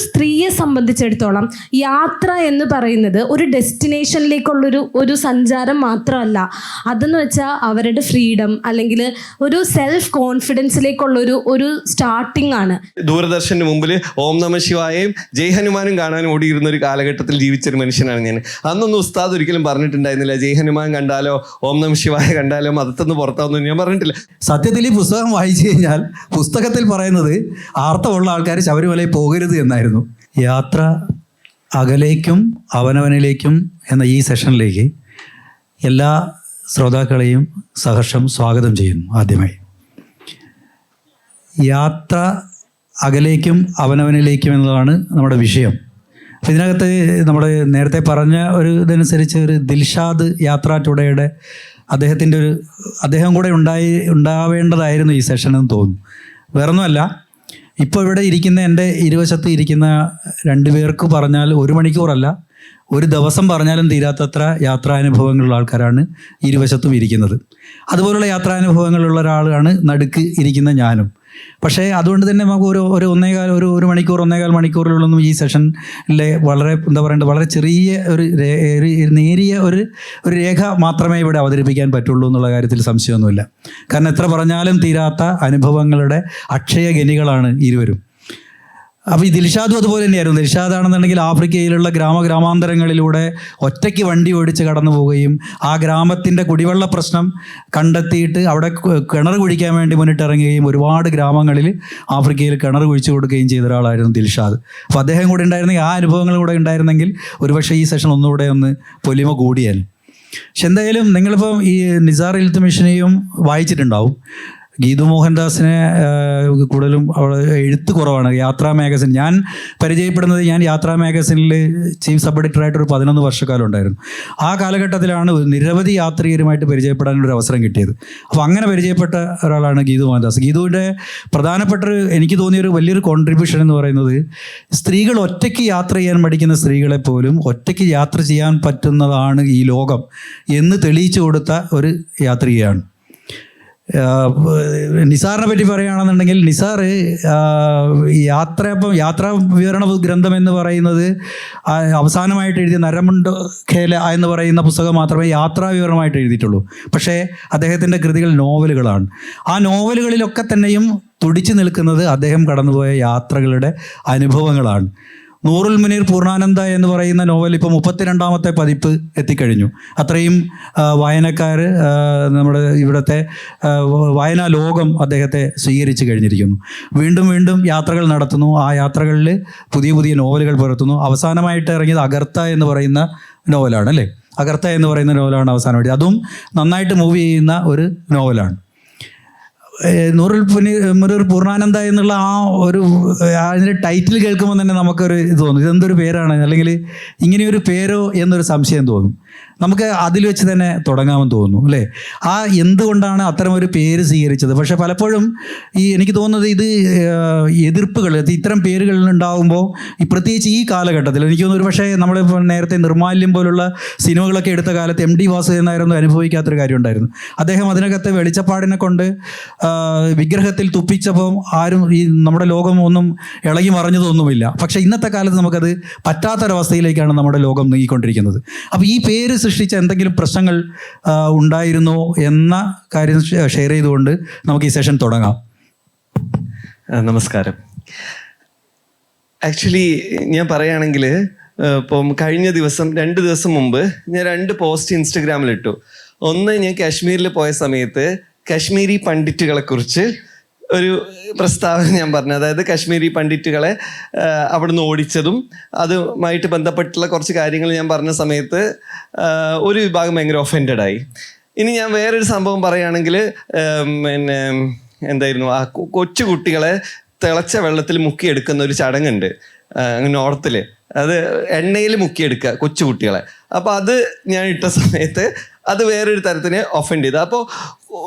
സ്ത്രീയെ സംബന്ധിച്ചിടത്തോളം യാത്ര എന്ന് പറയുന്നത് ഒരു ഡെസ്റ്റിനേഷനിലേക്കുള്ളൊരു സഞ്ചാരം മാത്രമല്ല. അതെന്ന് വെച്ചാൽ അവരുടെ ഫ്രീഡം അല്ലെങ്കിൽ ഒരു സെൽഫ് കോൺഫിഡൻസിലേക്കുള്ളൊരു സ്റ്റാർട്ടിംഗ് ആണ്. ദൂരദർശന് മുമ്പിൽ ഓം നമ ശിവായയും ജയ് ഹനുമാനും കാണാൻ ഓടിയിരുന്ന ഒരു കാലഘട്ടത്തിൽ ജീവിച്ചൊരു മനുഷ്യനാണ് ഞാൻ. അന്നൊന്നും ഉസ്താദ് ഒരിക്കലും പറഞ്ഞിട്ടുണ്ടായിരുന്നില്ല ജയ് ഹനുമാൻ കണ്ടാലോ ഓം നമ ശിവായ കണ്ടാലോ മതത്തൊന്ന് പുറത്താവുന്നു ഞാൻ പറഞ്ഞിട്ടില്ല. സത്യത്തിൽ ഈ പുസ്തകം വായിച്ചു കഴിഞ്ഞാൽ പുസ്തകത്തിൽ പറയുന്നത് ആർത്തമുള്ള ആൾക്കാർ ശബരിമലയിൽ പോകരുത് എന്നായിരുന്നു. യാത്ര അകലേക്കും അവനവനിലേക്കും എന്ന ഈ സെഷനിലേക്ക് എല്ലാ ശ്രോതാക്കളെയും സഹർഷം സ്വാഗതം ചെയ്യുന്നു. ആദ്യമായി യാത്ര അകലേക്കും അവനവനിലേക്കും എന്നതാണ് നമ്മുടെ വിഷയം. അപ്പം ഇതിനകത്ത് നമ്മൾ നേരത്തെ പറഞ്ഞ ഒരു ഇതനുസരിച്ച് ഒരു ദിൽഷാദ് യാത്രാ ടുഡേയുടെ അദ്ദേഹം കൂടെ ഉണ്ടാവേണ്ടതായിരുന്നു ഈ സെഷൻ എന്ന് തോന്നുന്നു. വേറൊന്നുമല്ല, ഇപ്പോൾ ഇവിടെ ഇരിക്കുന്ന എൻ്റെ ഇരുവശത്ത് ഇരിക്കുന്ന രണ്ടുപേർക്ക് പറഞ്ഞാൽ 1 മണിക്കൂറല്ല, ഒരു ദിവസം പറഞ്ഞാലും തീരാത്തത്ര യാത്രാനുഭവങ്ങളുള്ള ആൾക്കാരാണ് ഇരുവശത്തും ഇരിക്കുന്നത്. അതുപോലുള്ള യാത്രാനുഭവങ്ങളുള്ള ഒരാളാണ് നടുക്ക് ഇരിക്കുന്ന ഞാനും. പക്ഷേ അതുകൊണ്ട് തന്നെ നമുക്ക് ഒരു മണിക്കൂർ 1.25 മണിക്കൂറിലൊന്നും ഈ സെഷനിലെ വളരെ ചെറിയ നേരിയ ഒരു രേഖ മാത്രമേ ഇവിടെ അവതരിപ്പിക്കാൻ പറ്റുള്ളൂ എന്നുള്ള കാര്യത്തിൽ സംശയമൊന്നുമില്ല. കാരണം എത്ര പറഞ്ഞാലും തീരാത്ത അനുഭവങ്ങളുടെ അക്ഷയഖനികളാണ് ഇരുവരും. അപ്പോൾ ഈ ദിൽഷാദും അതുപോലെ തന്നെയായിരുന്നു. ദിൽഷാദാണെന്നുണ്ടെങ്കിൽ ആഫ്രിക്കയിലുള്ള ഗ്രാമാന്തരങ്ങളിലൂടെ ഒറ്റയ്ക്ക് വണ്ടി ഓടിച്ച് കടന്നു പോവുകയും ആ ഗ്രാമത്തിൻ്റെ കുടിവെള്ള പ്രശ്നം കണ്ടെത്തിയിട്ട് അവിടെ കിണർ കുഴിക്കാൻ വേണ്ടി മുന്നിട്ടിറങ്ങുകയും ഒരുപാട് ഗ്രാമങ്ങളിൽ ആഫ്രിക്കയിൽ കിണർ കുഴിച്ചു കൊടുക്കുകയും ചെയ്ത ഒരാളായിരുന്നു ദിൽഷാദ്. അപ്പോൾ അദ്ദേഹം കൂടെ ഉണ്ടായിരുന്നെങ്കിൽ, ആ അനുഭവങ്ങൾ കൂടെ ഉണ്ടായിരുന്നെങ്കിൽ ഒരുപക്ഷെ ഈ സെഷൻ ഒന്നുകൂടെ ഒന്ന് പൊലിമ കൂടിയാൽ. പക്ഷെ എന്തായാലും നിങ്ങളിപ്പം ഈ നിസാർ ഇൽത്തുമിഷിനെയും വായിച്ചിട്ടുണ്ടാവും. ഗീതു മോഹൻദാസിനെ കൂടുതലും എഴുത്ത് കുറവാണ്. യാത്രാ മാഗസിൻ ഞാൻ പരിചയപ്പെടുന്നത്, ഞാൻ യാത്രാ മാഗസിനിൽ ചീഫ് സബ് എഡിറ്ററായിട്ടൊരു 11 വർഷക്കാലം ഉണ്ടായിരുന്നു. ആ കാലഘട്ടത്തിലാണ് നിരവധി യാത്രികരുമായിട്ട് പരിചയപ്പെടാനൊരു അവസരം കിട്ടിയത്. അപ്പോൾ അങ്ങനെ പരിചയപ്പെട്ട ഒരാളാണ് ഗീതു മോഹൻദാസ്. ഗീതുവിൻ്റെ പ്രധാനപ്പെട്ട എനിക്ക് തോന്നിയൊരു വലിയൊരു കോൺട്രിബ്യൂഷൻ എന്ന് പറയുന്നത്, സ്ത്രീകൾ ഒറ്റയ്ക്ക് യാത്ര ചെയ്യാൻ പഠിക്കുന്ന സ്ത്രീകളെപ്പോലും ഒറ്റയ്ക്ക് യാത്ര ചെയ്യാൻ പറ്റുന്നതാണ് ഈ ലോകം എന്ന് തെളിയിച്ചു കൊടുത്ത ഒരു യാത്രികയാണ്. നിസാറിനെ പറ്റി പറയുകയാണെന്നുണ്ടെങ്കിൽ, നിസാർ യാത്രാ വിവരണ ഗ്രന്ഥം എന്ന് പറയുന്നത് അവസാനമായിട്ട് എഴുതിയ നരമുണ്ട് ഖേല എന്ന് പറയുന്ന പുസ്തകം മാത്രമേ യാത്രാ വിവരണമായിട്ട് എഴുതിയിട്ടുള്ളൂ. പക്ഷേ അദ്ദേഹത്തിൻ്റെ കൃതികൾ നോവലുകളാണ്. ആ നോവലുകളിലൊക്കെ തന്നെയും തുടിച്ചു നിൽക്കുന്നത് അദ്ദേഹം കടന്നുപോയ യാത്രകളുടെ അനുഭവങ്ങളാണ്. നൂറുൽ മുനീർ പൂർണ്ണാനന്ദ എന്ന് പറയുന്ന നോവൽ ഇപ്പോൾ 32ാമത്തെ പതിപ്പ് എത്തിക്കഴിഞ്ഞു. അത്രയും വായനക്കാർ, നമ്മുടെ ഇവിടുത്തെ വായനാ ലോകം അദ്ദേഹത്തെ സ്വീകരിച്ചു കഴിഞ്ഞിരിക്കുന്നു. വീണ്ടും വീണ്ടും യാത്രകൾ നടത്തുന്നു. ആ യാത്രകളിൽ പുതിയ പുതിയ നോവലുകൾ പുറത്തുന്നു. അവസാനമായിട്ട് ഇറങ്ങിയത് അഗർത്ത എന്ന് പറയുന്ന നോവലാണ്, അല്ലേ? അഗർത്ത എന്ന് പറയുന്ന നോവലാണ് അവസാനമായിട്ട്. അതും നന്നായിട്ട് മൂവ് ചെയ്യുന്ന ഒരു നോവലാണ്. നൂറുൽ മുനീർ പൂർണ്ണാനന്ദ എന്നുള്ള അതിൻ്റെ ടൈറ്റിൽ കേൾക്കുമ്പോൾ തന്നെ നമുക്കൊരു ഇത് തോന്നും, ഇതെന്തൊരു പേരാണ്, അല്ലെങ്കിൽ ഇങ്ങനെയൊരു പേരോ എന്നൊരു സംശയം തോന്നും. നമുക്ക് അതിൽ വെച്ച് തന്നെ തുടങ്ങാമെന്ന് തോന്നുന്നു, അല്ലേ? എന്തുകൊണ്ടാണ് അത്തരം ഒരു പേര് സ്വീകരിച്ചത്? പക്ഷെ പലപ്പോഴും എനിക്ക് തോന്നുന്നത് ഇത് എതിർപ്പുകൾ ഇത്തരം പേരുകൾ ഉണ്ടാകുമ്പോൾ, പ്രത്യേകിച്ച് ഈ കാലഘട്ടത്തിൽ എനിക്ക് തോന്നുന്നു, ഒരു പക്ഷേ നമ്മളിപ്പോൾ നേരത്തെ നിർമാല്യം പോലുള്ള സിനിമകളൊക്കെ എടുത്ത കാലത്ത് MD വാസുദേവൻ നായരൊന്നും അനുഭവിക്കാത്തൊരു കാര്യം ഉണ്ടായിരുന്നു. അദ്ദേഹം അതിനകത്തെ വെളിച്ചപ്പാടിനെ കൊണ്ട് വിഗ്രഹത്തിൽ തുപ്പിച്ചപ്പോൾ ആരും നമ്മുടെ ലോകം ഒന്നും ഇളകി മറിഞ്ഞതൊന്നുമില്ല. പക്ഷേ ഇന്നത്തെ കാലത്ത് നമുക്കത് പറ്റാത്തൊരവസ്ഥയിലേക്കാണ് നമ്മുടെ ലോകം നീങ്ങിക്കൊണ്ടിരിക്കുന്നത്. അപ്പോൾ ഈ പേര് സൃഷ്ടിച്ച എന്തെങ്കിലും പ്രശ്നങ്ങൾ ഉണ്ടായിരുന്നോ എന്ന കാര്യം ഷെയർ ചെയ്തുകൊണ്ട് നമുക്ക് ഈ സെഷൻ തുടങ്ങാം. നമസ്കാരം. ആക്ച്വലി ഞാൻ പറയുകയാണെങ്കിൽ, ഇപ്പം കഴിഞ്ഞ ദിവസം 2 ദിവസം മുമ്പ് ഞാൻ 2 പോസ്റ്റ് ഇൻസ്റ്റഗ്രാമിലിട്ടു. ഒന്ന്, ഞാൻ കാശ്മീരിൽ പോയ സമയത്ത് കശ്മീരി പണ്ഡിറ്റുകളെ കുറിച്ച് ഒരു പ്രസ്താവന ഞാൻ പറഞ്ഞു. അതായത് കശ്മീരി പണ്ഡിറ്റുകളെ അവിടുന്ന് ഓടിച്ചതും അതുമായിട്ട് ബന്ധപ്പെട്ടുള്ള കുറച്ച് കാര്യങ്ങൾ ഞാൻ പറഞ്ഞ സമയത്ത് ഒരു വിഭാഗം ഭയങ്കര ഒഫൻഡഡ് ആയി. ഇനി ഞാൻ വേറൊരു സംഭവം പറയുകയാണെങ്കിൽ, എന്തായിരുന്നു, ആ കൊച്ചു കുട്ടികളെ തിളച്ച വെള്ളത്തിൽ മുക്കിയെടുക്കുന്ന ഒരു ചടങ്ങുണ്ട് നോർത്തിൽ. അത് എണ്ണയിൽ മുക്കിയെടുക്കുക കൊച്ചു കുട്ടികളെ. അപ്പോൾ അത് ഞാൻ ഇട്ട സമയത്ത് അത് വേറൊരു തരത്തിന് ഒഫൻഡ് ചെയ്തു. അപ്പോൾ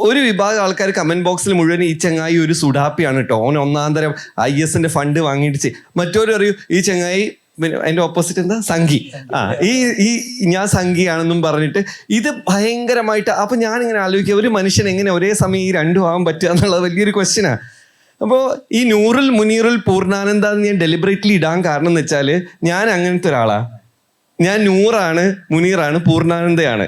ഒരു വിഭാഗം ആൾക്കാർ കമൻറ്റ് ബോക്സിൽ മുഴുവൻ ഈ ചങ്ങായി ഒരു സുഡാപ്പിയാണ് കേട്ടോ, ഓൻ 1-ാം തരം IS-ന്റെ ഫണ്ട് വാങ്ങിയിട്ട് മറ്റൊരു അറിയൂ ഈ ചങ്ങായി, പിന്നെ അതിൻ്റെ ഓപ്പോസിറ്റ് എന്താ, സംഘി. ഈ ഞാൻ സംഘിയാണെന്നും പറഞ്ഞിട്ട് ഇത് ഭയങ്കരമായിട്ട്. അപ്പം ഞാനിങ്ങനെ ആലോചിക്കുക, ഒരു മനുഷ്യൻ എങ്ങനെ ഒരേ സമയം ഈ രണ്ടും ആവാൻ പറ്റുക എന്നുള്ളത് വലിയൊരു ക്വസ്റ്റ്യനാണ്. അപ്പോൾ ഈ നൂറുൽ മുനീറുൽ പൂർണ്ണാനന്ദ എന്ന് ഞാൻ ഡെലിബറേറ്റ്ലി ഇടാൻ കാരണം എന്ന് വെച്ചാൽ ഞാൻ അങ്ങനത്തെ ഒരാളാണ്. ഞാൻ നൂറാണ്, മുനീറാണ്, പൂർണ്ണാനന്ദയാണ്.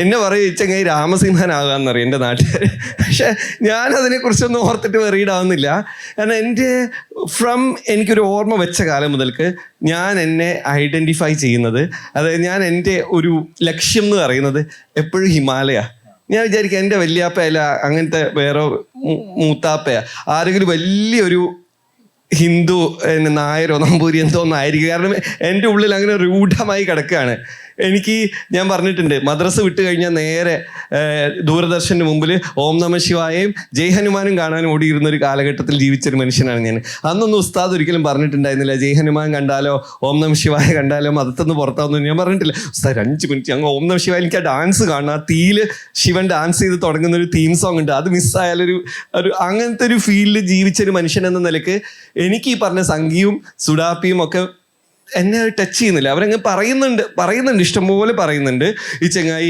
എന്നെ പറയും ചങ്ങായി രാമസിംഹനാകാന്നറിയും എൻ്റെ നാട്ടുകാർ. പക്ഷെ ഞാൻ അതിനെക്കുറിച്ചൊന്നും ഓർത്തിട്ട് വെറിയിടാവുന്നില്ല. കാരണം എനിക്കൊരു ഓർമ്മ വെച്ച കാലം മുതൽക്ക് ഞാൻ എന്നെ ഐഡൻറ്റിഫൈ ചെയ്യുന്നത്, അതായത് ഞാൻ എൻ്റെ ഒരു ലക്ഷ്യം എന്ന് പറയുന്നത് എപ്പോഴും ഹിമാലയ. ഞാൻ വിചാരിക്കുക എൻ്റെ വല്യാപ്പയല്ല, അങ്ങനത്തെ വേറെ മൂത്താപ്പയ, ആരെങ്കിലും വലിയൊരു ഹിന്ദു നായരോ നമ്പൂരി എന്തോ ഒന്നായിരിക്കും. കാരണം എൻ്റെ ഉള്ളിൽ അങ്ങനെ രൂഢമായി കിടക്കുകയാണ്. ഞാൻ പറഞ്ഞിട്ടുണ്ട്, മദ്രസ വിട്ട് കഴിഞ്ഞാൽ നേരെ ദൂരദർശൻ്റെ മുമ്പിൽ ഓം നമ ശിവായയും ജയ് ഹനുമാനും കാണാൻ ഓടിയിരുന്ന ഒരു കാലഘട്ടത്തിൽ ജീവിച്ചൊരു മനുഷ്യനാണ് ഞാൻ. അന്നൊന്നും ഉസ്താദ് ഒരിക്കലും പറഞ്ഞിട്ടുണ്ടായിരുന്നില്ല ജയ് ഹനുമാൻ കണ്ടാലോ ഓം നമ ശിവായ കണ്ടാലോ മതത്തൊന്ന് പുറത്താവുന്നു ഞാൻ പറഞ്ഞിട്ടില്ല. ഉസ്താദ് 5 മിനിറ്റ് അങ്ങ് ഓം നമ ശിവായ, എനിക്ക് ആ ഡാൻസ് കാണാം, ആ തീയില് ശിവൻ ഡാൻസ് ചെയ്ത് തുടങ്ങുന്ന ഒരു തീം സോങ് ഉണ്ട്, അത് മിസ്സായാലൊരു അങ്ങനത്തെ ഒരു ഫീൽഡിൽ ജീവിച്ചൊരു മനുഷ്യൻ എന്ന നിലയ്ക്ക് എനിക്ക് ഈ പറഞ്ഞ സംഗീതവും സുഡാപ്പിയും ഒക്കെ എന്നെ ടച്ച് ചെയ്യുന്നില്ല. അവരങ്ങ് പറയുന്നുണ്ട് ഇഷ്ടംപോലെ പറയുന്നുണ്ട്. ഈ ചങ്ങായി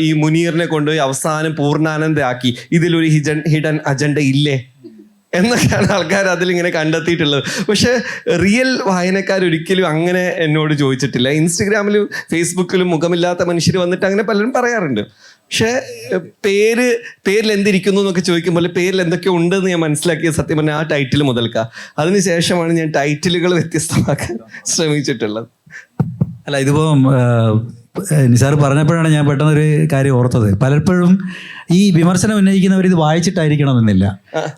ഈ മുനീറിനെ കൊണ്ടുപോയി അവസാനം പൂർണ്ണാനന്ദയാക്കി, ഇതിലൊരു ഹിഡൻ അജണ്ട ഇല്ലേ എന്നൊക്കെയാണ് ആൾക്കാർ അതിലിങ്ങനെ കണ്ടെത്തിയിട്ടുള്ളത്. പക്ഷെ റിയൽ വായനക്കാർ ഒരിക്കലും അങ്ങനെ എന്നോട് ചോദിച്ചിട്ടില്ല. ഇൻസ്റ്റഗ്രാമിലും ഫേസ്ബുക്കിലും മുഖമില്ലാത്ത മനുഷ്യർ വന്നിട്ട് അങ്ങനെ പലരും പറയാറുണ്ട്. പക്ഷെ പേരിൽ എന്തിരിക്കുന്നു എന്നൊക്കെ ചോദിക്കുമ്പോൾ പേരിൽ എന്തൊക്കെ ഉണ്ടെന്ന് ഞാൻ മനസ്സിലാക്കിയത് സത്യം പറഞ്ഞാൽ ആ ടൈറ്റിൽ മുതൽക്കാം. അതിനുശേഷമാണ് ഞാൻ ടൈറ്റിലുകൾ വ്യത്യസ്തമാക്കാൻ ശ്രമിച്ചിട്ടുള്ളത്. അല്ല, ഇതിപ്പോൾ നിസാർ പറഞ്ഞപ്പോഴാണ് ഞാൻ പെട്ടെന്നൊരു കാര്യം ഓർത്തത്. പലപ്പോഴും ഈ വിമർശനം ഉന്നയിക്കുന്നവർ ഇത് വായിച്ചിട്ടായിരിക്കണമെന്നില്ല.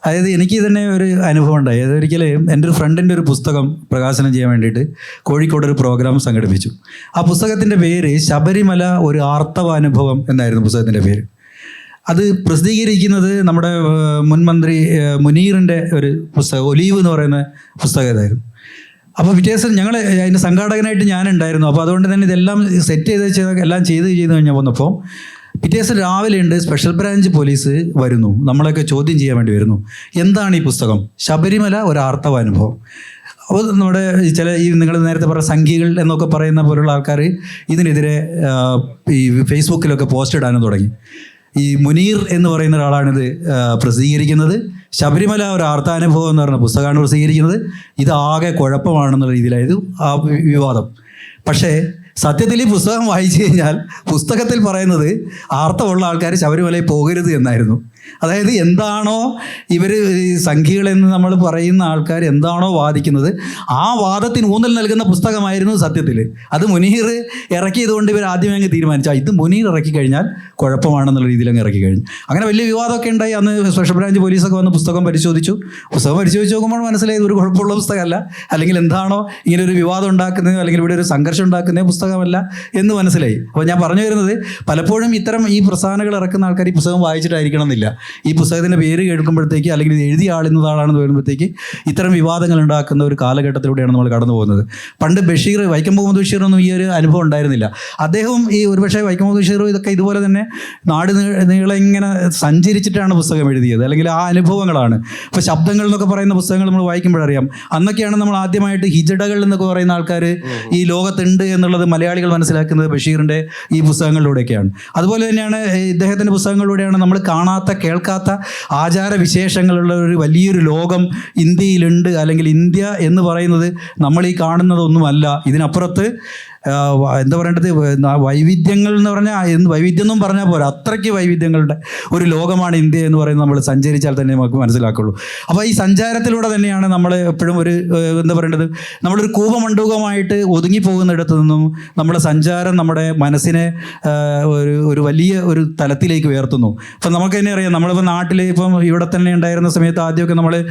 അതായത് എനിക്ക് തന്നെ ഒരു അനുഭവം ഉണ്ടായി. അതൊരിക്കലും എൻ്റെ ഒരു ഫ്രണ്ടിൻ്റെ ഒരു പുസ്തകം പ്രകാശനം ചെയ്യാൻ വേണ്ടിയിട്ട് കോഴിക്കോട് ഒരു പ്രോഗ്രാം സംഘടിപ്പിച്ചു. ആ പുസ്തകത്തിൻ്റെ പേര് ശബരിമല ഒരു ആർത്തവാനുഭവം എന്നായിരുന്നു പുസ്തകത്തിൻ്റെ പേര്. അത് പ്രസിദ്ധീകരിക്കുന്നത് നമ്മുടെ മുൻ മന്ത്രി മുനീറിൻ്റെ ഒരു പുസ്തകം, ഒലീവ് എന്ന് പറയുന്ന പുസ്തകം ഇതായിരുന്നു. അപ്പോൾ പിറ്റേ ദിവസം ഞങ്ങൾ അതിൻ്റെ സംഘാടകനായിട്ട് ഞാനുണ്ടായിരുന്നു. അപ്പോൾ അതുകൊണ്ട് തന്നെ ഇതെല്ലാം സെറ്റ് എല്ലാം ചെയ്ത് കഴിഞ്ഞ് വന്നപ്പോൾ പിറ്റേ ദിവസം രാവിലെ ഉണ്ട് സ്പെഷ്യൽ ബ്രാഞ്ച് പോലീസ് വരുന്നു, നമ്മളെയൊക്കെ ചോദ്യം ചെയ്യാൻ വേണ്ടി വരുന്നു. എന്താണ് ഈ പുസ്തകം? ശബരിമല ഒരു ആർത്തവാനുഭവം. അപ്പോൾ നമ്മുടെ ഈ നിങ്ങൾ നേരത്തെ പറഞ്ഞ സംഘികൾ എന്നൊക്കെ പറയുന്ന പോലുള്ള ആൾക്കാർ ഇതിനെതിരെ ഈ ഫേസ്ബുക്കിലൊക്കെ പോസ്റ്റ് ഇടാനും തുടങ്ങി. ഈ മുനീർ എന്ന് പറയുന്ന ഒരാളാണിത് പ്രസിദ്ധീകരിക്കുന്നത്. ശബരിമല ഒരു ആർത്താനുഭവം എന്ന് പറഞ്ഞ പുസ്തകമാണ് പ്രസിദ്ധീകരിക്കുന്നത്. ഇതാകെ കുഴപ്പമാണെന്നുള്ള രീതിയിലായിരുന്നു ആ വിവാദം. പക്ഷേ സത്യത്തിൽ ഈ പുസ്തകം വായിച്ചു കഴിഞ്ഞാൽ പുസ്തകത്തിൽ പറയുന്നത് ആർത്തമുള്ള ആൾക്കാർ ശബരിമലയിൽ പോകരുത് എന്നായിരുന്നു. അതായത് എന്താണോ ഇവർ സംഖ്യകളെന്ന് നമ്മൾ പറയുന്ന ആൾക്കാർ എന്താണോ വാദിക്കുന്നത് ആ വാദത്തിന് ഊന്നൽ നൽകുന്ന പുസ്തകമായിരുന്നു സത്യത്തിൽ. അത് മുനീർ ഇറക്കിയതുകൊണ്ട് ഇവർ ആദ്യമേ അങ്ങ് തീരുമാനിച്ചാൽ ഇത് മുനീർ ഇറക്കി കഴിഞ്ഞാൽ കുഴപ്പമാണെന്നുള്ള രീതിയിൽ അങ്ങ് ഇറക്കി കഴിഞ്ഞു. അങ്ങനെ വലിയ വിവാദമൊക്കെ ഉണ്ടായി. അന്ന് സ്പെഷ്യൽ ബ്രാഞ്ച് പോലീസൊക്കെ വന്ന് പുസ്തകം പരിശോധിച്ചു നോക്കുമ്പോൾ മനസ്സിലായത് ഒരു കുഴപ്പമുള്ള പുസ്തകമല്ല, അല്ലെങ്കിൽ എന്താണോ ഇങ്ങനെ ഒരു വിവാദം ഉണ്ടാക്കുന്നത് അല്ലെങ്കിൽ ഇവിടെ ഒരു സംഘർഷം ഉണ്ടാക്കുന്ന പുസ്തകമല്ല എന്ന് മനസ്സിലായി. അപ്പോൾ ഞാൻ പറഞ്ഞു വരുന്നത്, പലപ്പോഴും ഇത്തരം ഈ പ്രസ്ഥാനങ്ങൾ ഇറക്കുന്ന ആൾക്കാർ ഈ പുസ്തകം വായിച്ചിട്ടായിരിക്കണം എന്നില്ല. ഈ പുസ്തകത്തിൻ്റെ പേര് കേൾക്കുമ്പോഴത്തേക്ക് അല്ലെങ്കിൽ ഇത് എഴുതിയ ആളെന്നതാണെന്ന് വരുമ്പോഴത്തേക്ക് ഇത്തരം വിവാദങ്ങൾ ഉണ്ടാക്കുന്ന ഒരു കാലഘട്ടത്തിലൂടെയാണ് നമ്മൾ കടന്നു പോകുന്നത്. പണ്ട് വൈക്കം മുഹമ്മദ് ബഷീറൊന്നും ഈ ഒരു അനുഭവം ഉണ്ടായിരുന്നില്ല. അദ്ദേഹവും ഈ ഒരുപക്ഷെ വൈക്കം മുഹമ്മദ് ബഷീറും ഇതൊക്കെ ഇതുപോലെ തന്നെ നാട് നീളെ ഇങ്ങനെ സഞ്ചരിച്ചിട്ടാണ് പുസ്തകം എഴുതിയത്, അല്ലെങ്കിൽ ആ അനുഭവങ്ങളാണ്. ഇപ്പോൾ ശബ്ദങ്ങൾ എന്നൊക്കെ പറയുന്ന പുസ്തകങ്ങൾ നമ്മൾ വായിക്കുമ്പോഴറിയാം, അന്നൊക്കെയാണ് നമ്മൾ ആദ്യമായിട്ട് ഹിജഡകൾ എന്നൊക്കെ പറയുന്ന ആൾക്കാർ ഈ ലോകത്തുണ്ട് എന്നുള്ളത് മലയാളികൾ മനസ്സിലാക്കുന്നത് ബഷീറിൻ്റെ ഈ പുസ്തകങ്ങളിലൂടെയൊക്കെയാണ്. അതുപോലെ തന്നെയാണ് ഇദ്ദേഹത്തിൻ്റെ പുസ്തകങ്ങളിലൂടെയാണ് നമ്മൾ കാണാത്ത കേൾക്കാത്ത ആചാരവിശേഷങ്ങളുള്ള ഒരു വലിയൊരു ലോകം ഇന്ത്യയിലുണ്ട്, അല്ലെങ്കിൽ ഇന്ത്യ എന്ന് പറയുന്നത് നമ്മൾ ഈ കാണുന്നതൊന്നുമല്ല. ഇതിനപ്പുറത്ത് എന്താ പറയേണ്ടത്, വൈവിധ്യങ്ങൾ എന്ന് പറഞ്ഞാൽ വൈവിധ്യം എന്നും പറഞ്ഞാൽ പോരാ, അത്രയ്ക്ക് വൈവിധ്യങ്ങളുടെ ഒരു ലോകമാണ് ഇന്ത്യ എന്ന് പറയുന്നത് നമ്മൾ സഞ്ചരിച്ചാൽ തന്നെ നമുക്ക് മനസ്സിലാക്കുള്ളൂ. അപ്പോൾ ഈ സഞ്ചാരത്തിലൂടെ തന്നെയാണ് നമ്മൾ എപ്പോഴും ഒരു എന്താ പറയേണ്ടത്, നമ്മളൊരു കൂപമണ്ഡൂകമായിട്ട് ഒതുങ്ങിപ്പോകുന്നിടത്തു നിന്നും നമ്മുടെ സഞ്ചാരം നമ്മുടെ മനസ്സിനെ ഒരു വലിയ ഒരു തലത്തിലേക്ക് ഉയർത്തുന്നു. അപ്പം നമുക്ക് തന്നെ അറിയാം, നമ്മളിപ്പോൾ നാട്ടിൽ ഇപ്പം ഇവിടെ തന്നെ ഉണ്ടായിരുന്ന സമയത്ത് ആദ്യമൊക്കെ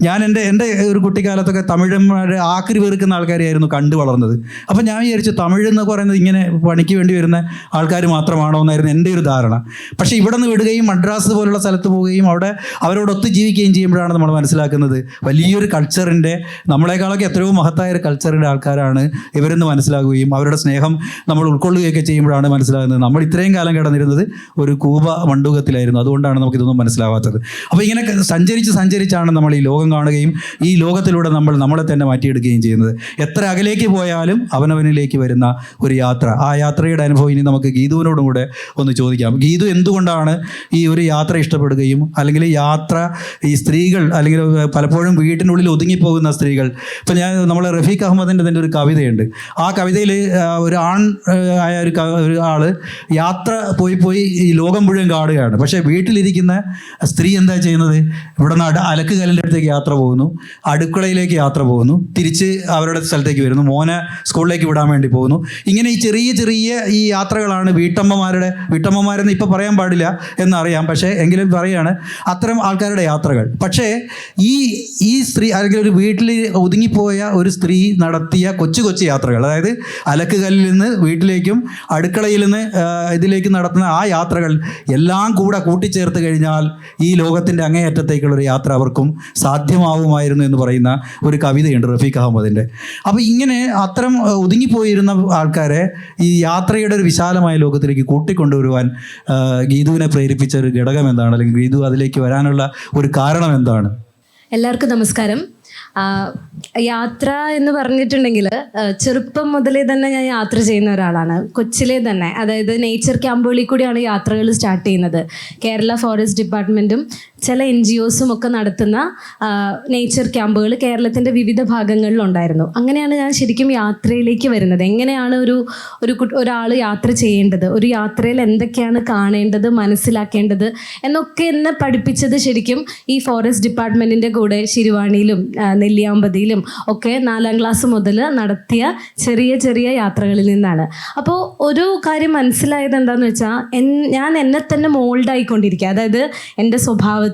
ഞാൻ എൻ്റെ ഒരു കുട്ടിക്കാലത്തൊക്കെ തമിഴന്മാരെ ആക്രി വെറുക്കുന്ന ആൾക്കാരെയായിരുന്നു കണ്ടു വളർന്നത്. അപ്പം ഞാൻ വിചാരിച്ചു തമിഴ് എന്ന് പറയുന്നത് ഇങ്ങനെ പണിക്ക് വേണ്ടി വരുന്ന ആൾക്കാർ മാത്രമാണോ എന്നായിരുന്നു എൻ്റെ ഒരു ധാരണ. പക്ഷേ ഇവിടെ നിന്ന് വിടുകയും മദ്രാസ് പോലുള്ള സ്ഥലത്ത് പോവുകയും അവിടെ അവരോടൊത്ത് ജീവിക്കുകയും ചെയ്യുമ്പോഴാണ് നമ്മൾ മനസ്സിലാക്കുന്നത് വലിയൊരു കൾച്ചറിൻ്റെ, നമ്മളെക്കാളൊക്കെ എത്രയോ മഹത്തായ ഒരു കൾച്ചറിൻ്റെ ആൾക്കാരാണ് ഇവരെന്ന് മനസ്സിലാക്കുകയും അവരുടെ സ്നേഹം നമ്മൾ ഉൾക്കൊള്ളുകയൊക്കെ ചെയ്യുമ്പോഴാണ് മനസ്സിലാകുന്നത് നമ്മൾ ഇത്രയും കാലം കിടന്നിരുന്നത് ഒരു കൂപ മണ്ഡൂകത്തിലായിരുന്നു. അതുകൊണ്ടാണ് നമുക്കിതൊന്നും മനസ്സിലാവാത്തത്. അപ്പോൾ ഇങ്ങനെ സഞ്ചരിച്ചാണ് നമ്മൾ ഈ ലോകം കാണുകയും ഈ ലോകത്തിലൂടെ നമ്മളെ തന്നെ മാറ്റിയെടുക്കുകയും ചെയ്യുന്നത്. എത്ര അകലേക്ക് പോയാലും അവനവനിലേക്ക് വരുന്ന വരുന്ന ഒരു യാത്ര. ആ യാത്രയുടെ അനുഭവം ഇനി നമുക്ക് ഗീതുവിനോടും കൂടെ ഒന്ന് ചോദിക്കാം. ഗീതു എന്തുകൊണ്ടാണ് ഈ ഒരു യാത്ര ഇഷ്ടപ്പെടുകയും, അല്ലെങ്കിൽ യാത്ര ഈ സ്ത്രീകൾ, അല്ലെങ്കിൽ പലപ്പോഴും വീട്ടിനുള്ളിൽ ഒതുങ്ങിപ്പോകുന്ന സ്ത്രീകൾ, ഇപ്പം നമ്മൾ റഫീഖ് അഹമ്മദിൻ്റെ തന്നെ ഒരു കവിതയുണ്ട്. ആ കവിതയിൽ ഒരു ആയ ഒരു ആൾ യാത്ര പോയി ഈ ലോകം മുഴുവൻ കാണുകയാണ്. പക്ഷേ വീട്ടിലിരിക്കുന്ന സ്ത്രീ എന്താ ചെയ്യുന്നത്? ഇവിടെ നിന്ന് അലക്കുകല്ലിൻ്റെ അടുത്തേക്ക് യാത്ര പോകുന്നു, അടുക്കളയിലേക്ക് യാത്ര പോകുന്നു, തിരിച്ച് അവരുടെ സ്ഥലത്തേക്ക് വരുന്നു, മോനെ സ്കൂളിലേക്ക് വിടാൻ വേണ്ടി പോകുന്നു. ഇങ്ങനെ ഈ ചെറിയ ചെറിയ ഈ യാത്രകളാണ് വീട്ടമ്മമാരെന്ന് ഇപ്പോൾ പറയാൻ പാടില്ല എന്നറിയാം, പക്ഷേ എങ്കിലും പറയുകയാണ്, അത്തരം ആൾക്കാരുടെ യാത്രകൾ. പക്ഷേ ഈ സ്ത്രീ, അല്ലെങ്കിൽ ഒരു വീട്ടിൽ ഒതുങ്ങിപ്പോയ ഒരു സ്ത്രീ നടത്തിയ കൊച്ചു യാത്രകൾ, അതായത് അലക്കുകല്ലിൽ നിന്ന് വീട്ടിലേക്കും അടുക്കളയിൽ നിന്ന് ഇതിലേക്ക് നടത്തുന്ന ആ യാത്രകൾ എല്ലാം കൂടെ കൂട്ടിച്ചേർത്ത് കഴിഞ്ഞാൽ ഈ ലോകത്തിൻ്റെ അങ്ങേയറ്റത്തേക്കുള്ളൊരു യാത്ര അവർക്കും സാധ്യമാവുമായിരുന്നു എന്ന് പറയുന്ന ഒരു കവിതയുണ്ട് റഫീഖ് അഹമ്മദിൻ്റെ. അപ്പോൾ ഇങ്ങനെ അത്തരം ഒതുങ്ങിപ്പോയിരുന്ന ആൾക്കാരെ ഈ യാത്രയുടെ ഒരു വിശാലമായ ലോകത്തിലേക്ക് കൂട്ടിക്കൊണ്ടുവരുവാൻ ഗീതുവിനെ പ്രേരിപ്പിച്ച ഒരു ഘടകം എന്താണ്, അല്ലെങ്കിൽ ഗീതു അതിലേക്ക് വരാനുള്ള ഒരു കാരണം എന്താണ്? എല്ലാവർക്കും നമസ്കാരം. യാത്ര എന്ന് പറഞ്ഞിട്ടുണ്ടെങ്കിൽ ചെറുപ്പം മുതലേ തന്നെ ഞാൻ യാത്ര ചെയ്യുന്ന ഒരാളാണ്. കൊച്ചിലെ തന്നെ, അതായത് നേച്ചർ ക്യാമ്പുകളിൽ കൂടിയാണ് യാത്രകൾ സ്റ്റാർട്ട് ചെയ്യുന്നത്. കേരള ഫോറസ്റ്റ് ഡിപ്പാർട്ട്മെൻറ്റും ചില NGOസും ഒക്കെ നടത്തുന്ന നേച്ചർ ക്യാമ്പുകൾ കേരളത്തിൻ്റെ വിവിധ ഭാഗങ്ങളിലുണ്ടായിരുന്നു. അങ്ങനെയാണ് ഞാൻ ശരിക്കും യാത്രയിലേക്ക് വരുന്നത്. എങ്ങനെയാണ് ഒരാൾ യാത്ര ചെയ്യേണ്ടത്, ഒരു യാത്രയിൽ എന്തൊക്കെയാണ് കാണേണ്ടത്, മനസ്സിലാക്കേണ്ടത് എന്നൊക്കെ എന്നെ പഠിപ്പിച്ചത് ശരിക്കും ഈ ഫോറസ്റ്റ് ഡിപ്പാർട്ട്മെൻറ്റിൻ്റെ കൂടെ ശിരുവാണിയിലും നെല്ലിയാമ്പതിയിലും ഒക്കെ 4ാം ക്ലാസ് മുതൽ നടത്തിയ ചെറിയ ചെറിയ യാത്രകളിൽ നിന്നാണ്. അപ്പോൾ ഒരു കാര്യം മനസ്സിലായത് എന്താണെന്ന് വെച്ചാൽ, ഞാൻ എന്നെ തന്നെ മോൾഡായിക്കൊണ്ടിരിക്കുക. അതായത് എൻ്റെ സ്വഭാവത്തിൽ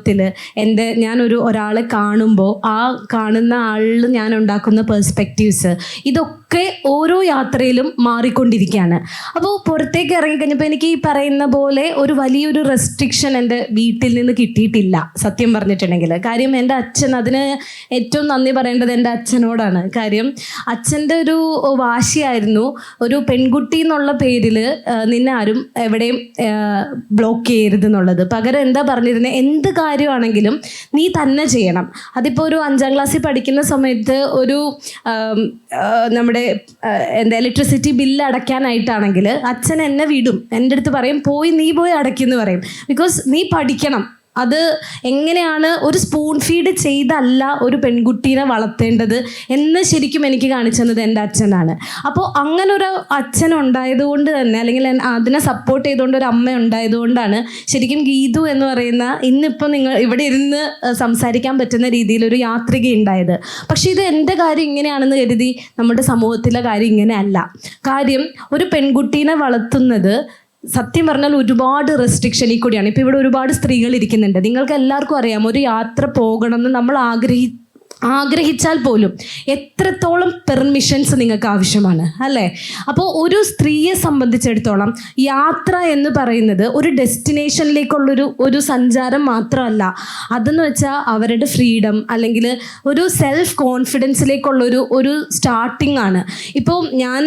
ഒരാളെ കാണുമ്പോൾ ആ കാണുന്ന ആളിൽ ഞാൻ ഉണ്ടാക്കുന്ന പെർസ്പെക്റ്റീവ്സ്, ഇതൊക്കെ ഓരോ യാത്രയിലും മാറിക്കൊണ്ടിരിക്കുകയാണ്. അപ്പോൾ പുറത്തേക്ക് ഇറങ്ങിക്കഴിഞ്ഞപ്പോൾ എനിക്ക് ഈ പറയുന്ന പോലെ ഒരു വലിയൊരു റെസ്ട്രിക്ഷൻ എൻ്റെ വീട്ടിൽ നിന്ന് കിട്ടിയിട്ടില്ല സത്യം പറഞ്ഞിട്ടുണ്ടെങ്കിൽ. കാര്യം എൻ്റെ അച്ഛൻ, അതിന് ഏറ്റവും നന്ദി പറയേണ്ടത് എൻ്റെ അച്ഛനോടാണ്. കാര്യം അച്ഛൻ്റെ ഒരു വാശിയായിരുന്നു, ഒരു പെൺകുട്ടി എന്നുള്ള പേരിൽ നിന്നെ ആരും എവിടെയും ബ്ലോക്ക് ചെയ്യരുത് എന്നുള്ളത്. പകരം എന്താ പറഞ്ഞിരുന്നത്, എന്ത് കാര്യമാണെങ്കിലും നീ തന്നെ ചെയ്യണം. അതിപ്പോൾ ഒരു 5ാം ക്ലാസ്സിൽ പഠിക്കുന്ന സമയത്ത് ഒരു നമ്മുടെ ഇലക്ട്രിസിറ്റി ബില്ല് അടയ്ക്കാനായിട്ടാണെങ്കിൽ അച്ഛൻ എന്നെ വിടും, എൻ്റെ അടുത്ത് പറയും നീ പോയി അടയ്ക്കുമെന്ന് പറയും. ബിക്കോസ് നീ പഠിക്കണം. അത് എങ്ങനെയാണ് ഒരു സ്പൂൺ ഫീഡ് ചെയ്തല്ല ഒരു പെൺകുട്ടീനെ വളർത്തേണ്ടത് എന്ന് ശരിക്കും എനിക്ക് കാണിച്ചു തന്നത് എൻ്റെ അച്ഛനാണ്. അപ്പോൾ അങ്ങനൊരു അച്ഛൻ ഉണ്ടായതുകൊണ്ട് തന്നെ, അല്ലെങ്കിൽ അതിനെ സപ്പോർട്ട് ചെയ്തുകൊണ്ട് ഒരു അമ്മ ഉണ്ടായതുകൊണ്ടാണ് ശരിക്കും ഗീതു എന്ന് പറയുന്ന ഇന്നിപ്പോൾ നിങ്ങൾ ഇവിടെ ഇരുന്ന് സംസാരിക്കാൻ പറ്റുന്ന രീതിയിലൊരു യാത്രിക ഉണ്ടായത്. പക്ഷേ ഇത് എൻ്റെ കാര്യം ഇങ്ങനെയാണെന്ന് കരുതി നമ്മുടെ സമൂഹത്തിലെ കാര്യം ഇങ്ങനെയല്ല. കാര്യം ഒരു പെൺകുട്ടീനെ വളർത്തുന്നത് സത്യം പറഞ്ഞാൽ ഒരുപാട് റെസ്ട്രിക്ഷനിൽ കൂടിയാണ്. ഇപ്പോൾ ഇവിടെ ഒരുപാട് സ്ത്രീകൾ ഇരിക്കുന്നുണ്ട്. നിങ്ങൾക്ക് എല്ലാവർക്കും അറിയാം, ഒരു യാത്ര പോകണമെന്ന് നമ്മൾ ആഗ്രഹിച്ചാൽ പോലും എത്രത്തോളം പെർമിഷൻസ് നിങ്ങൾക്ക് ആവശ്യമാണ്, അല്ലേ? അപ്പോൾ ഒരു സ്ത്രീയെ സംബന്ധിച്ചിടത്തോളം യാത്ര എന്ന് പറയുന്നത് ഒരു ഡെസ്റ്റിനേഷനിലേക്കുള്ളൊരു സഞ്ചാരം മാത്രമല്ല. അതെന്ന് വെച്ചാൽ അവരുടെ ഫ്രീഡം, അല്ലെങ്കിൽ ഒരു സെൽഫ് കോൺഫിഡൻസിലേക്കുള്ളൊരു സ്റ്റാർട്ടിംഗ് ആണ്. ഇപ്പോൾ ഞാൻ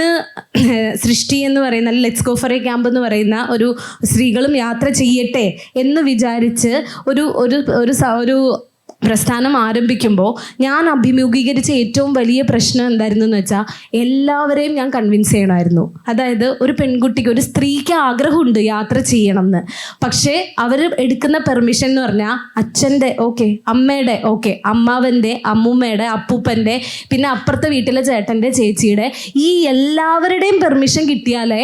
സൃഷ്ടി എന്ന് പറയുന്ന, let's go for A camp എന്ന് പറയുന്ന ഒരു സ്ത്രീകളും യാത്ര ചെയ്യട്ടെ എന്ന് വിചാരിച്ച് ഒരു പ്രസ്ഥാനം ആരംഭിക്കുമ്പോൾ ഞാൻ അഭിമുഖീകരിച്ച ഏറ്റവും വലിയ പ്രശ്നം എന്തായിരുന്നു എന്ന് വെച്ചാൽ, എല്ലാവരെയും ഞാൻ കൺവിൻസ് ചെയ്യണമായിരുന്നു. അതായത് ഒരു പെൺകുട്ടിക്ക്, ഒരു സ്ത്രീക്ക് ആഗ്രഹമുണ്ട് യാത്ര ചെയ്യണം എന്ന്. പക്ഷേ അവർ എടുക്കുന്ന പെർമിഷൻ എന്ന് പറഞ്ഞാൽ അച്ഛൻ്റെ ഓക്കെ, അമ്മയുടെ ഓക്കെ, അമ്മാവൻ്റെ, അമ്മൂമ്മയുടെ, അപ്പൂപ്പൻ്റെ, പിന്നെ അപ്പുറത്തെ വീട്ടിലെ ചേട്ടൻ്റെ, ചേച്ചിയുടെ, ഈ എല്ലാവരുടെയും പെർമിഷൻ കിട്ടിയാലേ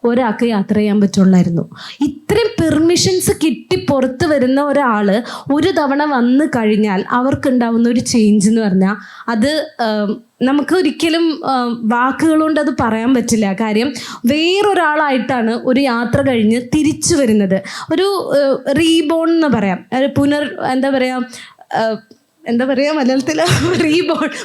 ഒരാൾക്ക് യാത്ര ചെയ്യാൻ പറ്റുള്ളായിരുന്നു. ഇത്രയും പെർമിഷൻസ് കിട്ടി പുറത്ത് വരുന്ന ഒരാൾ ഒരു തവണ വന്നു കഴിഞ്ഞാൽ അവർക്കുണ്ടാവുന്ന ഒരു ചേഞ്ച് എന്ന് പറഞ്ഞാൽ അത് നമുക്ക് ഒരിക്കലും വാക്കുകൾ കൊണ്ട് അത് പറയാൻ പറ്റില്ല. കാര്യം വേറൊരാളായിട്ടാണ് ഒരു യാത്ര കഴിഞ്ഞ് തിരിച്ചു വരുന്നത്. ഒരു റീബോൺ എന്ന് പറയാം, എന്താ പറയുക മലയാളത്തിൽ,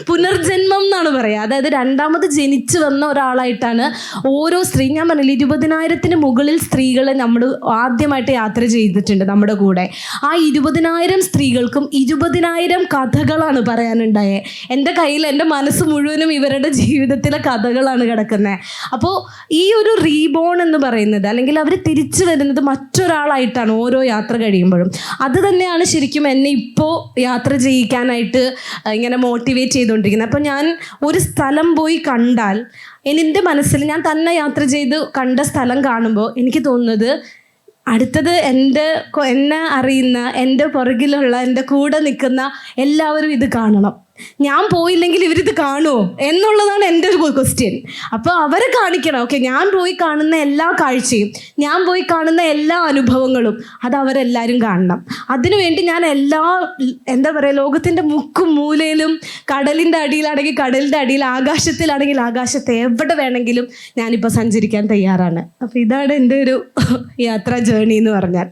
പുനർജന്മം എന്നാണ് പറയുക. അതായത് രണ്ടാമത് ജനിച്ചു വന്ന ഒരാളായിട്ടാണ് ഓരോ സ്ത്രീ, ഞാൻ പറഞ്ഞില്ല 20,000-ന് മുകളിൽ സ്ത്രീകളെ നമ്മൾ ആദ്യമായിട്ട് യാത്ര ചെയ്തിട്ടുണ്ട് നമ്മുടെ കൂടെ. ആ 20,000 സ്ത്രീകൾക്കും 20,000 കഥകളാണ് പറയാനുണ്ടായത്. എൻ്റെ കയ്യിൽ എൻ്റെ മനസ്സ് മുഴുവനും ഇവരുടെ ജീവിതത്തിലെ കഥകളാണ് കിടക്കുന്നത്. അപ്പോൾ ഈ ഒരു റീബോൺ എന്ന് പറയുന്നത്, അല്ലെങ്കിൽ അവർ തിരിച്ചു വരുന്നത് മറ്റൊരാളായിട്ടാണ് ഓരോ യാത്ര കഴിയുമ്പോഴും. അത് തന്നെയാണ് ശരിക്കും എന്നെ ഇപ്പോൾ യാത്ര ചെയ്യിക്കുന്നത് ജീവിക്കാനായിട്ട് ഇങ്ങനെ മോട്ടിവേറ്റ് ചെയ്തുകൊണ്ടിരിക്കുന്നത്. അപ്പോൾ ഞാൻ ഒരു സ്ഥലം പോയി കണ്ടാൽ എൻ്റെ മനസ്സിൽ ഞാൻ തന്നെ യാത്ര ചെയ്ത് കണ്ട സ്ഥലം കാണുമ്പോൾ എനിക്ക് തോന്നുന്നത് അടുത്തത് എന്നെ അറിയുന്ന, എൻ്റെ പുറകിലുള്ള, എൻ്റെ കൂടെ നിൽക്കുന്ന എല്ലാവരും ഇത് കാണണം. ഞാൻ പോയില്ലെങ്കിൽ ഇവരിത് കാണുമോ എന്നുള്ളതാണ് എൻ്റെ ഒരു ക്വസ്റ്റ്യൻ. അപ്പോൾ അവരെ കാണിക്കണം. ഓക്കെ, ഞാൻ പോയി കാണുന്ന എല്ലാ കാഴ്ചയും, ഞാൻ പോയി കാണുന്ന എല്ലാ അനുഭവങ്ങളും അത് അവരെല്ലാവരും കാണണം. അതിനുവേണ്ടി ഞാൻ എന്താ പറയുക, ലോകത്തിൻ്റെ മുക്കും മൂലയിലും, കടലിൻ്റെ അടിയിലാണെങ്കിൽ കടലിൻ്റെ അടിയിൽ, ആകാശത്തിലാണെങ്കിൽ ആകാശത്ത്, എവിടെ വേണമെങ്കിലും ഞാനിപ്പോൾ സഞ്ചരിക്കാൻ തയ്യാറാണ്. അപ്പോൾ ഇതാണ് എൻ്റെ ഒരു യാത്രാ ജേണി എന്ന് പറഞ്ഞാൽ.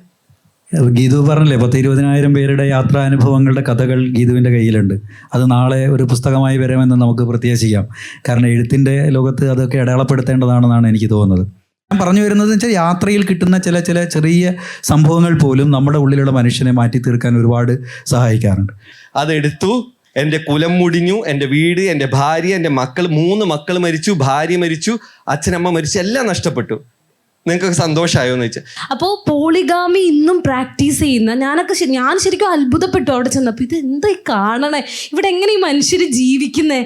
ഗീതു പറഞ്ഞില്ലേ 10-20,000 പേരുടെ യാത്രാനുഭവങ്ങളുടെ കഥകൾ ഗീതുവിൻ്റെ കയ്യിലുണ്ട്. അത് നാളെ ഒരു പുസ്തകമായി വരുമെന്ന് നമുക്ക് പ്രത്യാശിക്കാം. കാരണം എഴുത്തിൻ്റെ ലോകത്ത് അതൊക്കെ അടയാളപ്പെടുത്തേണ്ടതാണെന്നാണ് എനിക്ക് തോന്നുന്നത്. ഞാൻ പറഞ്ഞു വരുന്നത് വെച്ചാൽ യാത്രയിൽ കിട്ടുന്ന ചില ചെറിയ സംഭവങ്ങൾ പോലും നമ്മുടെ ഉള്ളിലുള്ള മനുഷ്യനെ മാറ്റി തീർക്കാൻ ഒരുപാട് സഹായിക്കാറുണ്ട്. അതെടുത്തു, എൻ്റെ കുലം മുടിഞ്ഞു, എൻ്റെ വീട്, എൻ്റെ ഭാര്യ, എൻ്റെ മക്കൾ, 3 മക്കൾ മരിച്ചു, ഭാര്യ മരിച്ചു, അച്ഛനമ്മ മരിച്ചു, എല്ലാം നഷ്ടപ്പെട്ടു. നിങ്ങൾക്ക് സന്തോഷമായോ എന്ന് വെച്ചാൽ, അപ്പോൾ പോളിഗാമി ഇന്നും പ്രാക്ടീസ് ചെയ്യുന്ന ഞാൻ ശരിക്കും അത്ഭുതപ്പെട്ടു അവിടെ ചെന്നപ്പോൾ. ഇത് എന്താ കാണണേ, ഇവിടെ എങ്ങനെ ഈ മനുഷ്യർ ജീവിക്കുന്നേ?